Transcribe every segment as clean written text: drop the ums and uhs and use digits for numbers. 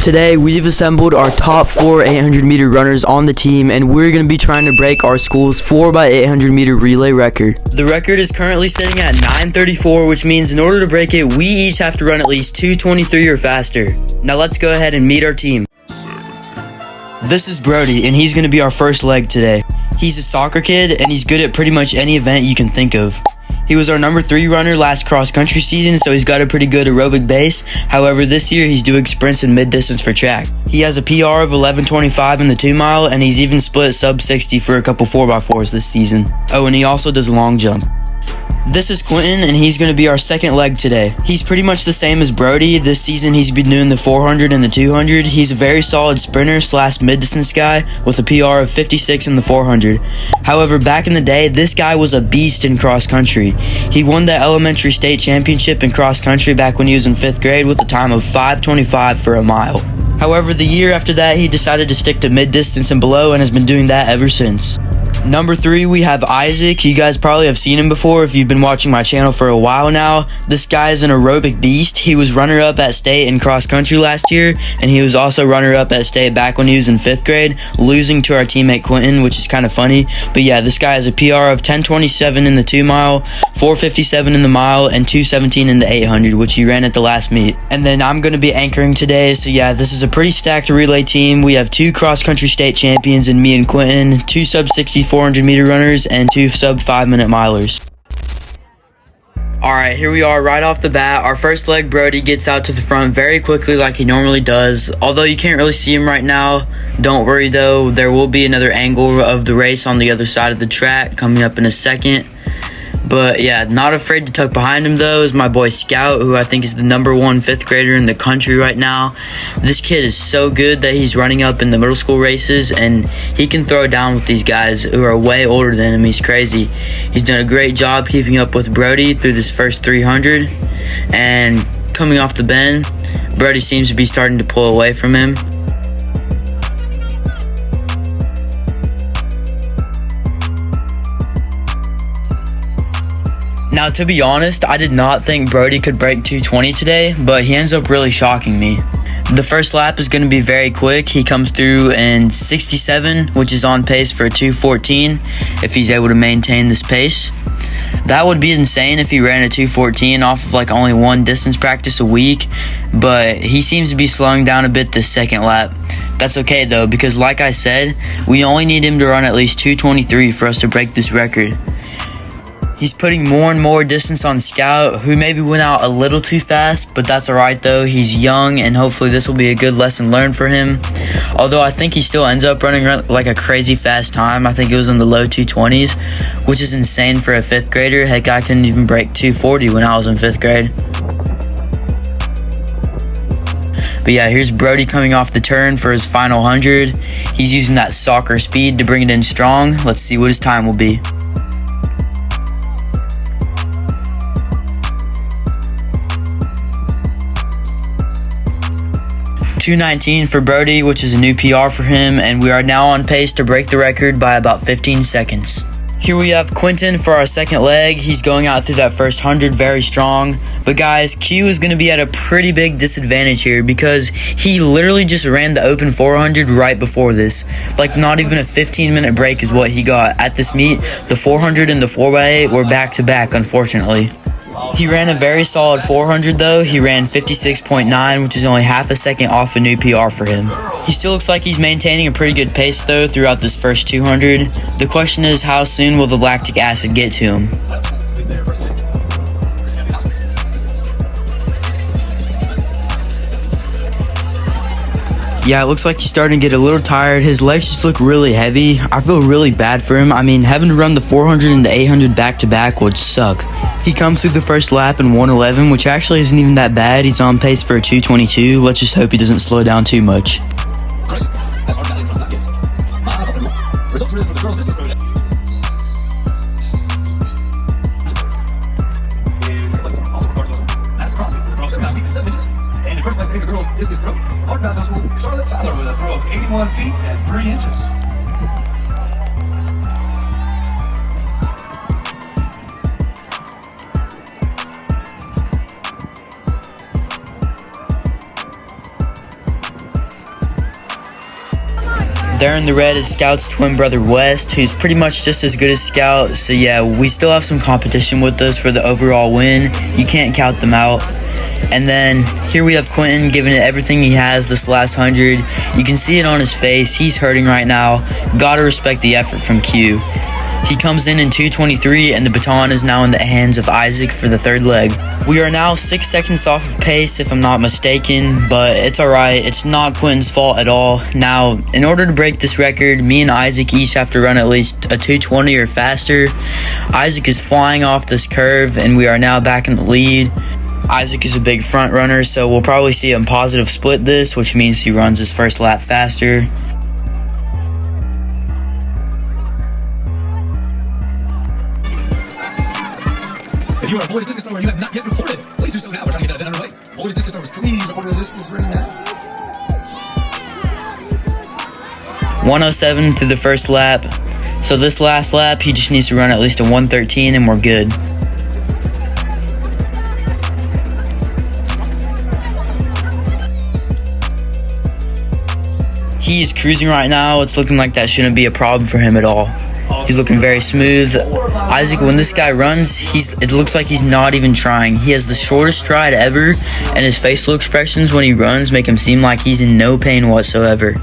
Today we've assembled our top 4 800-meter runners on the team, and we're going to be trying to break our school's 4x800 meter relay record. The record is currently sitting at 9:34, which means in order to break it, we each have to run at least 2:23 or faster. Now let's go ahead and meet our team. This is Brody, and he's going to be our first leg today. He's a soccer kid, and he's good at pretty much any event you can think of. He was our number 3 runner last cross-country season, so he's got a pretty good aerobic base. However, this year he's doing sprints and mid-distance for track. He has a PR of 11:25 in the 2-mile, and he's even split sub-60 for a couple 4x4s this season. Oh, and he also does a long jump. This is Quentin, and he's going to be our second leg today. He's pretty much the same as Brody. This season he's been doing the 400 and the 200. He's a very solid sprinter / mid-distance guy with a PR of 56 in the 400. However, back in the day, this guy was a beast in cross country. He won the elementary state championship in cross country back when he was in 5th grade with a time of 5:25 for a mile. However, the year after that, he decided to stick to mid-distance and below and has been doing that ever since. Number 3, we have Isaac. You guys probably have seen him before if you've been watching my channel for a while now. This guy is an aerobic beast. He was runner-up at state in cross country last year, and he was also runner-up at state back when he was in 5th grade, losing to our teammate Quentin, which is kind of funny. But yeah, this guy has a PR of 10:27 in the 2-mile, 4:57 in the mile, and 2:17 in the 800, which he ran at the last meet. And then I'm going to be anchoring today, so yeah, this is a pretty stacked relay team. We have 2 cross-country state champions in me and Quentin, 2 sub-60 400-meter runners, and 2 sub-5-minute milers. Alright, here we are right off the bat. Our first leg, Brody gets out to the front very quickly like he normally does. Although you can't really see him right now, don't worry though, there will be another angle of the race on the other side of the track coming up in a second. But yeah, not afraid to tuck behind him though is my boy Scout, who I think is the number 1 5th grader in the country right now. This kid is so good that he's running up in the middle school races, and he can throw down with these guys who are way older than him. He's crazy. He's done a great job keeping up with Brody through this first 300, and coming off the bend, Brody seems to be starting to pull away from him. Now, to be honest, I did not think Brody could break 2:20 today, but he ends up really shocking me. The first lap is going to be very quick. He comes through in 67, which is on pace for a 2:14 if he's able to maintain this pace. That would be insane if he ran a 2:14 off of like only 1 distance practice a week, but he seems to be slowing down a bit this second lap. That's okay though, because like I said, we only need him to run at least 2:23 for us to break this record. He's putting more and more distance on Scout, who maybe went out a little too fast, but that's alright though. He's young, and hopefully this will be a good lesson learned for him. Although I think he still ends up running like a crazy fast time. I think it was in the low 220s, which is insane for a 5th grader. Heck, I couldn't even break 240 when I was in 5th grade. But yeah, here's Brody coming off the turn for his final 100. He's using that soccer speed to bring it in strong. Let's see what his time will be. 2:19 for Brody, which is a new PR for him, and we are now on pace to break the record by about 15 seconds. Here we have Quentin for our second leg. He's going out through that first 100 very strong. But guys, Q is going to be at a pretty big disadvantage here because he literally just ran the open 400 right before this. Like not even a 15-minute break is what he got. At this meet, the 400 and the 4x8 were back-to-back, unfortunately. He ran a very solid 400 though. He ran 56.9, which is only half a second off a new PR for him. He still looks like he's maintaining a pretty good pace though throughout this first 200. The question is, how soon will the lactic acid get to him? Yeah, it looks like he's starting to get a little tired. His legs just look really heavy. I feel really bad for him. I mean, having to run the 400 and the 800 back-to-back would suck. He comes through the first lap in 1:11, which actually isn't even that bad. He's on pace for a 2:22. Let's just hope he doesn't slow down too much. And in first place, Baker girls discus throw, Hard Mountain School, Charlotte Fowler with a throw of 81 feet and 3 inches. There in the red is Scout's twin brother West, who's pretty much just as good as Scout. So yeah, we still have some competition with us for the overall win. You can't count them out. And then here we have Quentin giving it everything he has this last 100. You can see it on his face. He's hurting right now. Gotta respect the effort from Q. He comes in 2:23, and the baton is now in the hands of Isaac for the third leg. We are now 6 seconds off of pace, if I'm not mistaken, but it's alright. It's not Quentin's fault at all. Now, in order to break this record, me and Isaac each have to run at least a 2:20 or faster. Isaac is flying off this curve, and we are now back in the lead. Isaac is a big front runner, so we'll probably see him positive split this, which means he runs his first lap faster. If you are a boys discus thrower and you have not yet reported, please do so now. We're trying to get that event underway. Boys discus throwers, please report to the discus ring now. 107 through the first lap. So this last lap, he just needs to run at least a 113 and we're good. He is cruising right now. It's looking like that shouldn't be a problem for him at all. He's looking very smooth. Isaac, when this guy runs, it looks like he's not even trying. He has the shortest stride ever, and his facial expressions when he runs make him seem like he's in no pain whatsoever.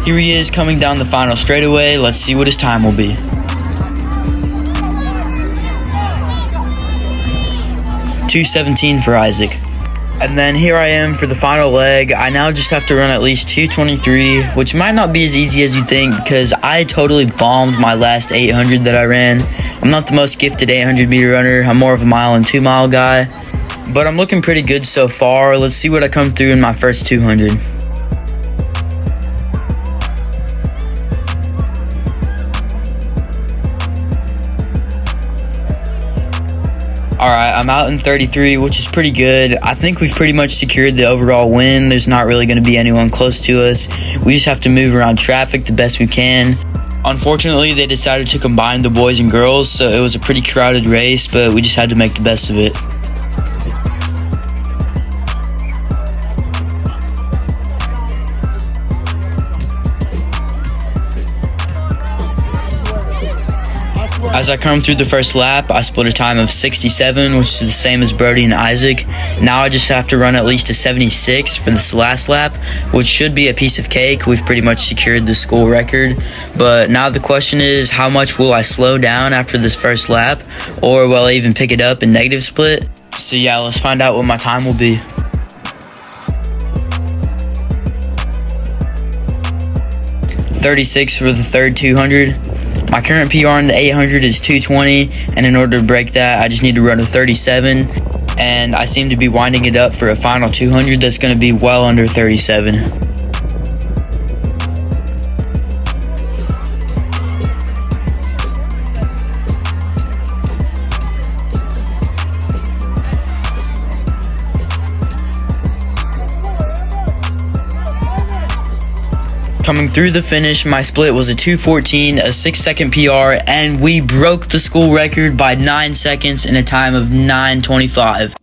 Here he is coming down the final straightaway. Let's see what his time will be. 2:17 for Isaac. And then here I am for the final leg. I now just have to run at least 2:23, which might not be as easy as you think because I totally bombed my last 800 that I ran. I'm not the most gifted 800 meter runner. I'm more of a mile and 2 mile guy. But I'm looking pretty good so far. Let's see what I come through in my first 200. Alright, I'm out in 33, which is pretty good. I think we've pretty much secured the overall win. There's not really going to be anyone close to us. We just have to move around traffic the best we can. Unfortunately, they decided to combine the boys and girls, so it was a pretty crowded race, but we just had to make the best of it. As I come through the first lap, I split a time of 67, which is the same as Brody and Isaac. Now I just have to run at least a 76 for this last lap, which should be a piece of cake. We've pretty much secured the school record. But now the question is, how much will I slow down after this first lap? Or will I even pick it up in negative split? So yeah, let's find out what my time will be. 36 for the third 200. My current PR in the 800 is 2:20, and in order to break that, I just need to run a 37, and I seem to be winding it up for a final 200 that's going to be well under 37. Coming through the finish, my split was a 2:14, a 6-second PR, and we broke the school record by 9 seconds in a time of 9:25.